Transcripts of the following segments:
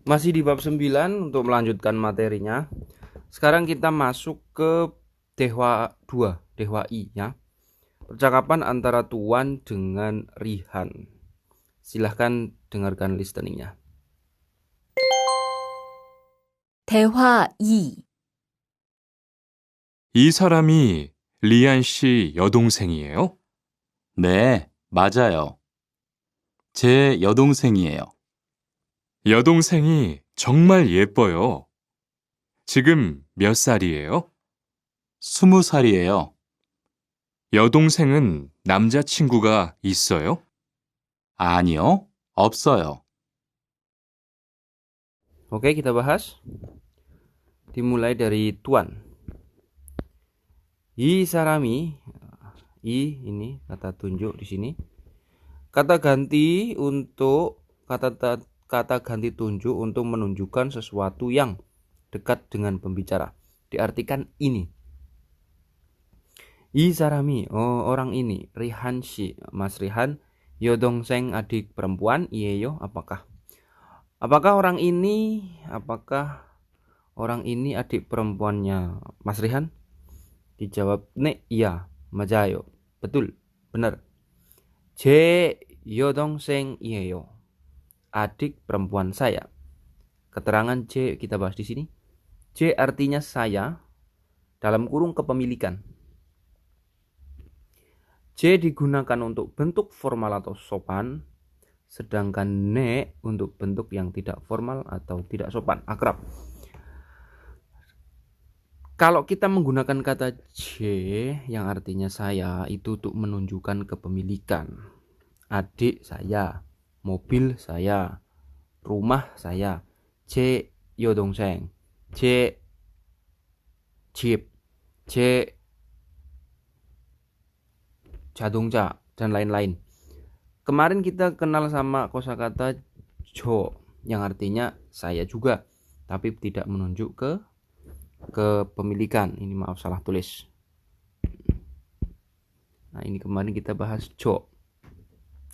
Masih di bab 9 untuk melanjutkan materinya. Sekarang kita masuk ke Dewa 2, Dewa I ya. Percakapan antara Tuan dengan Rihan. Silahkan dengarkan listeningnya. 대화 2. 이 사람이 리안 씨 여동생이에요? 네, 맞아요. 제 여동생이에요. 여동생이 정말 예뻐요. 지금 몇 살이에요? 20살이에요. 여동생은 남자친구가 있어요? 아니요, 없어요. Oke, kita bahas. Dimulai dari Tuan. I sarami, I ini kata tunjuk di sini. Kata ganti untuk kata ganti tunjuk untuk menunjukkan sesuatu yang dekat dengan pembicara. Diartikan ini. I sarami, oh orang ini. Rihan si, Mas Rihan. Yodongseng adik perempuan. Iyeyo, apakah? Apakah orang ini adik perempuannya Mas Rihan? Dijawab, "Ne, iya, majayo." Betul, benar. 제 여동생이에요. Adik perempuan saya. Keterangan 제 kita bahas di sini. 제 artinya saya dalam kurung kepemilikan. 제 digunakan untuk bentuk formal atau sopan, sedangkan ne untuk bentuk yang tidak formal atau tidak sopan, akrab. Kalau kita menggunakan kata j yang artinya saya itu untuk menunjukkan kepemilikan. Adik saya, mobil saya, rumah saya, 제 여동생, 제 집, 제 자동차, dan lain-lain. Kemarin kita kenal sama kosakata jo yang artinya saya juga, tapi tidak menunjuk ke kepemilikan. Ini maaf salah tulis. Nah, ini kemarin kita bahas jo.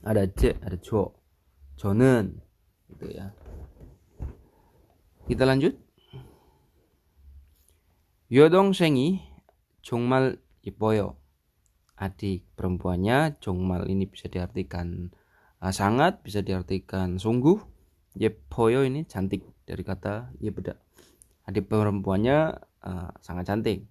Ada j, ada jo. 저는 gitu ya. Kita lanjut. 여동생이 정말 예뻐요. Adik perempuannya 정말 ini bisa diartikan sangat, bisa diartikan sungguh. 예뻐요 ini cantik dari kata 예쁘다. Adik perempuannya sangat cantik.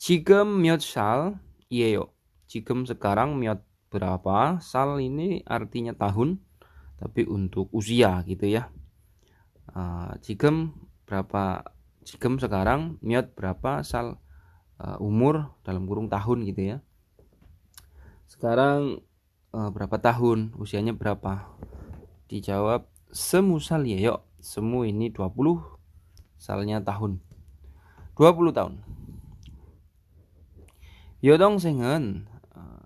지금 몇 살이에요? 지금 sekarang 몇 berapa? Sal ini artinya tahun, tapi untuk usia gitu ya. 지금 berapa? 지금 sekarang 몇 berapa? Sal umur dalam kurung tahun gitu ya. Sekarang berapa tahun? Usianya berapa? Dijawab 20살이에요. Semu ini 20, salnya tahun. 20 tahun. 여동생은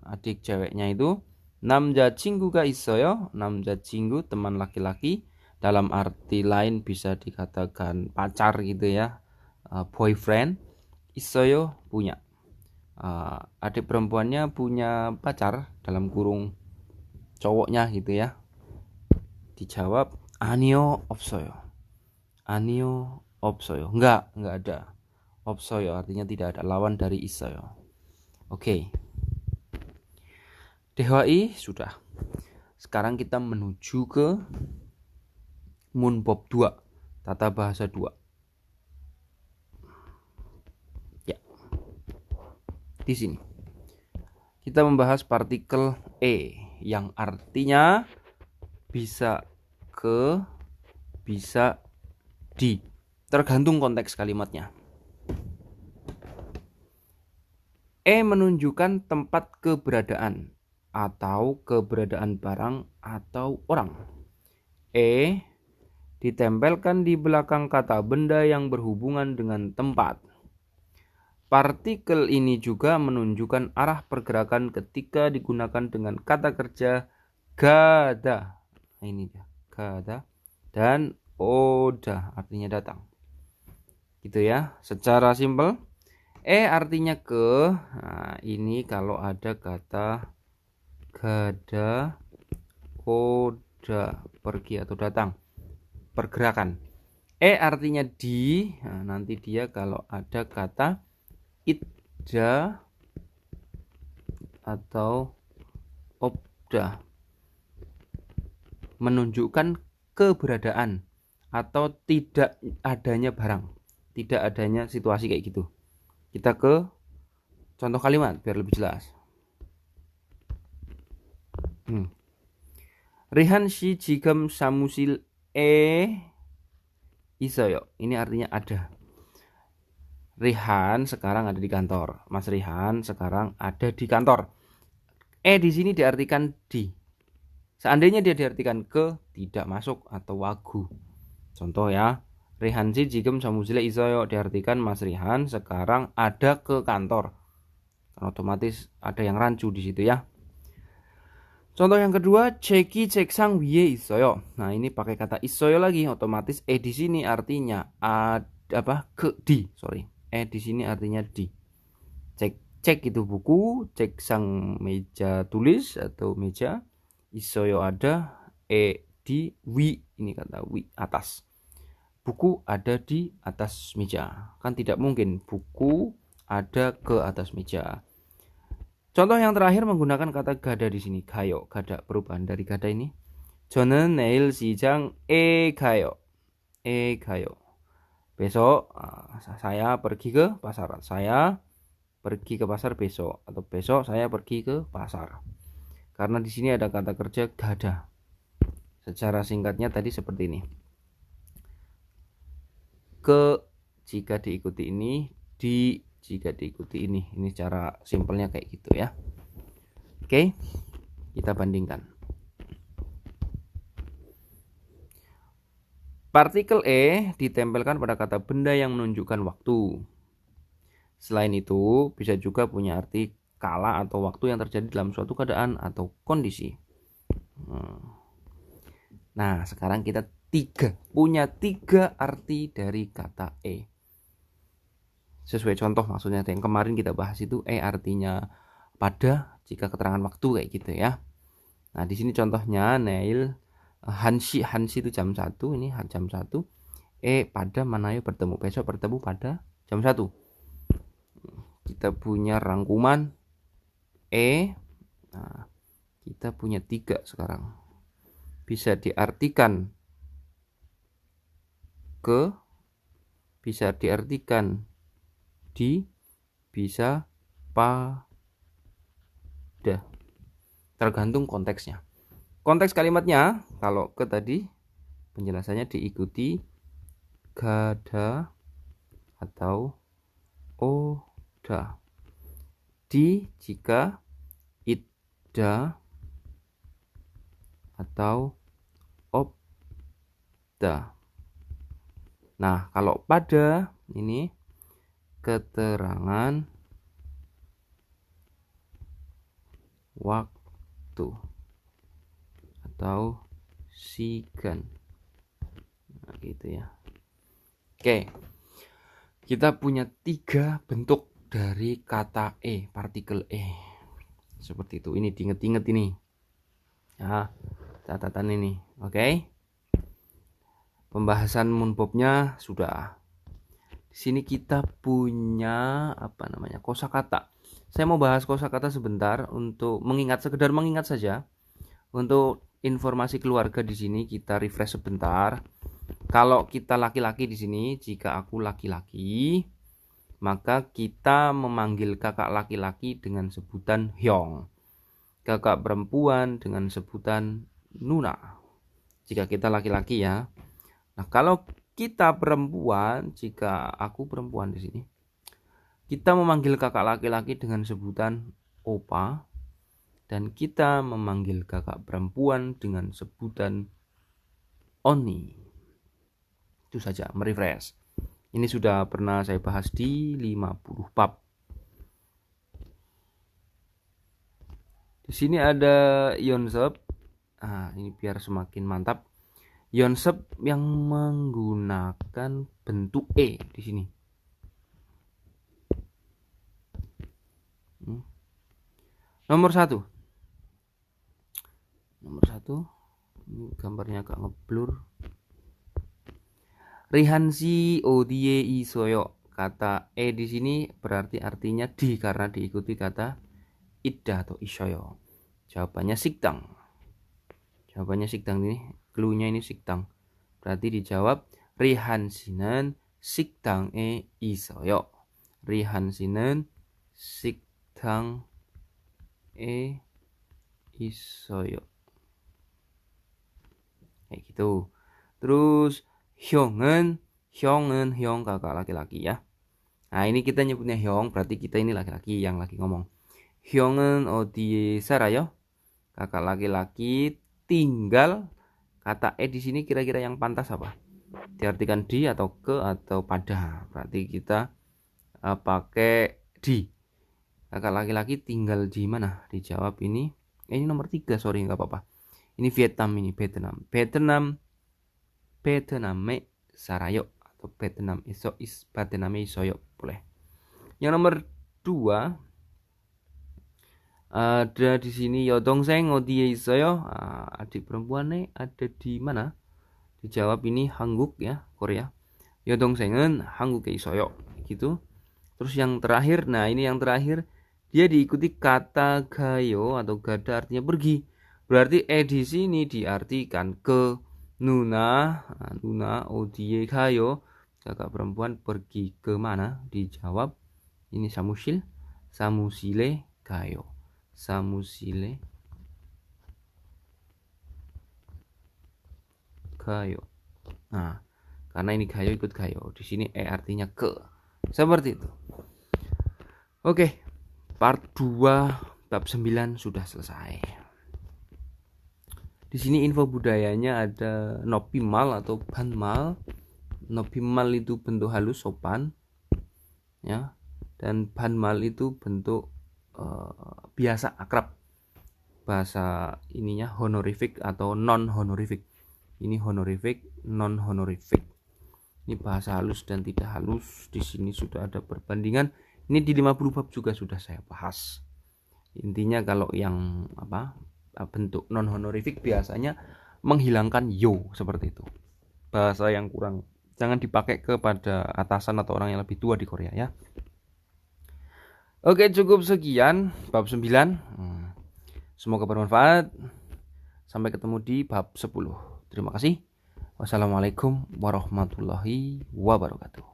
adik ceweknya itu 남자친구가 있어요. 남자친구 teman laki-laki, dalam arti lain bisa dikatakan pacar gitu ya. Boyfriend. 있어요 punya. Adik perempuannya punya pacar dalam kurung cowoknya gitu ya. Dijawab 아니요 없어요. 아니요 없어요. Enggak ada. 없어요 artinya tidak ada, lawan dari 있어요. Oke. 대화이 sudah. Sekarang kita menuju ke 문법 2, tata bahasa 2. Ya. Di sini kita membahas partikel e yang artinya bisa ke, bisa di, tergantung konteks kalimatnya. E menunjukkan tempat keberadaan atau keberadaan barang atau orang. E ditempelkan di belakang kata benda yang berhubungan dengan tempat. Partikel ini juga menunjukkan arah pergerakan ketika digunakan dengan kata kerja gada. Nah, ini dia, gada, dan oda artinya datang. Gitu ya, secara simpel. E artinya ke. Nah, ini kalau ada kata gada, oda, pergi atau datang, pergerakan. artinya di. Nah, nanti dia kalau ada kata idda atau obda menunjukkan keberadaan atau tidak adanya barang, tidak adanya situasi kayak gitu. Kita ke contoh kalimat biar lebih jelas. Rihan shi jigam samusil isoyo. Ini artinya ada. Rihan sekarang ada di kantor. Mas Rihan sekarang ada di kantor. Di sini diartikan di. Seandainya dia diartikan ke, tidak masuk atau wagu. Contoh ya, Rihan shi jigam samusil isoyo diartikan Mas Rihan sekarang ada ke kantor. Kan otomatis ada yang rancu di situ ya. Contoh yang kedua, ceki ceksang wiye isoyo. Nah, ini pakai kata isoyo lagi, otomatis di sini artinya ke di, sorry. Di sini artinya di. Cek itu buku, ceksang meja tulis atau meja. Isoyo ada, di wi, ini kata wi atas. Buku ada di atas meja. Kan tidak mungkin buku ada ke atas meja. Contoh yang terakhir menggunakan kata gada di sini, gayo, gada, perubahan dari gada ini. 저는 내일 시장에 가요. 가요. Besok saya pergi ke pasar. Saya pergi ke pasar besok, atau besok saya pergi ke pasar. Karena di sini ada kata kerja gada. Secara singkatnya tadi seperti ini. Ke jika diikuti ini, di jika diikuti ini. Ini cara simpelnya kayak gitu ya. Oke, kita bandingkan. Partikel ditempelkan pada kata benda yang menunjukkan waktu. Selain itu, bisa juga punya arti kala atau waktu yang terjadi dalam suatu keadaan atau kondisi. Nah, sekarang kita punya tiga arti dari kata sesuai contoh maksudnya yang kemarin kita bahas itu artinya pada jika keterangan waktu kayak gitu ya. Nah, di sini contohnya Neil Hansi itu jam 1, ini jam 1. Pada Manayo bertemu, besok bertemu pada jam 1. Kita punya rangkuman nah, kita punya 3 sekarang. Bisa diartikan ke, bisa diartikan di, bisa pada. Tergantung konteksnya. Konteks kalimatnya, kalau ke tadi penjelasannya diikuti gada atau oda. Di jika idda atau obda. Nah, kalau pada ini keterangan waktu atau sigan. Nah, gitu ya. Oke. Kita punya 3 bentuk dari kata partikel seperti itu. Ini diinget-inget ini. Ya, catatan ini. Oke. Pembahasan munbobnya sudah. Di sini kita punya kosakata. Saya mau bahas kosakata sebentar untuk sekedar mengingat saja. Untuk informasi keluarga di sini kita refresh sebentar. Kalau kita laki-laki di sini, jika aku laki-laki, maka kita memanggil kakak laki-laki dengan sebutan hyong. Kakak perempuan dengan sebutan nuna. Jika kita laki-laki ya. Nah, kalau kita perempuan, jika aku perempuan di sini, kita memanggil kakak laki-laki dengan sebutan opa, dan kita memanggil kakak perempuan dengan sebutan oni. Itu saja, merefresh. Ini sudah pernah saya bahas di 50 bab. Di sini ada Yonsep. Ini biar semakin mantap. Yonsep yang menggunakan bentuk di sini. Nomor 1. Ini gambarnya agak ngeblur. Rihansi odie isoyo. Kata di sini berarti artinya di karena diikuti kata idda atau isoyo. Jawabannya sikdang. Jawabannya sikdang ini, clue-nya ini sikdang. Berarti dijawab Rihansi는 식당에 있어요. 리한씨는 식당에 있어요. Kayak gitu. Terus 형 kakak laki-laki ya. Nah, ini kita nyebutnya 형, berarti kita ini laki-laki yang lagi ngomong. 형은 어디에 살아요? Kakak laki-laki tinggal. Kata di sini kira-kira yang pantas apa? Diartikan di atau ke atau pada. Berarti kita pakai di. Kakak laki-laki tinggal di mana? Dijawab ini. Ini nomor 3, sorry nggak apa-apa. Ini Vietnam, ini Vietnam에 살아요 atau Vietnam에 있어요 boleh. Yang nomor 2 ada di sini 여동생 어디에 있어요? Adik perempuannya ada di mana? Dijawab ini 한국 ya, Korea. 여동생은 한국에 있어요. Gitu. Terus yang terakhir, nah ini yang terakhir, dia diikuti kata gayo atau gada artinya pergi. Berarti di sini diartikan ke. Nuna 어디에 가요? Kakak perempuan pergi ke mana? Dijawab ini 사무실에 가요. 사무실에 가요. Nah, karena ini gayo ikut gayo. Di sini artinya ke. Seperti itu. Oke, part 2 bab 9 sudah selesai. Di sini info budayanya ada nopimal atau banmal. Nopimal itu bentuk halus sopan, ya, dan banmal itu bentuk biasa akrab. Bahasa ininya honorific atau non honorific. Ini honorific, non honorific. Ini bahasa halus dan tidak halus. Di sini sudah ada perbandingan. Ini di 50 bab juga sudah saya bahas. Intinya kalau yang bentuk non honorific biasanya menghilangkan yo, seperti itu. Bahasa yang kurang, jangan dipakai kepada atasan atau orang yang lebih tua di Korea ya. Oke, cukup sekian bab 9. Semoga bermanfaat. Sampai ketemu di bab 10. Terima kasih. Wassalamualaikum warahmatullahi wabarakatuh.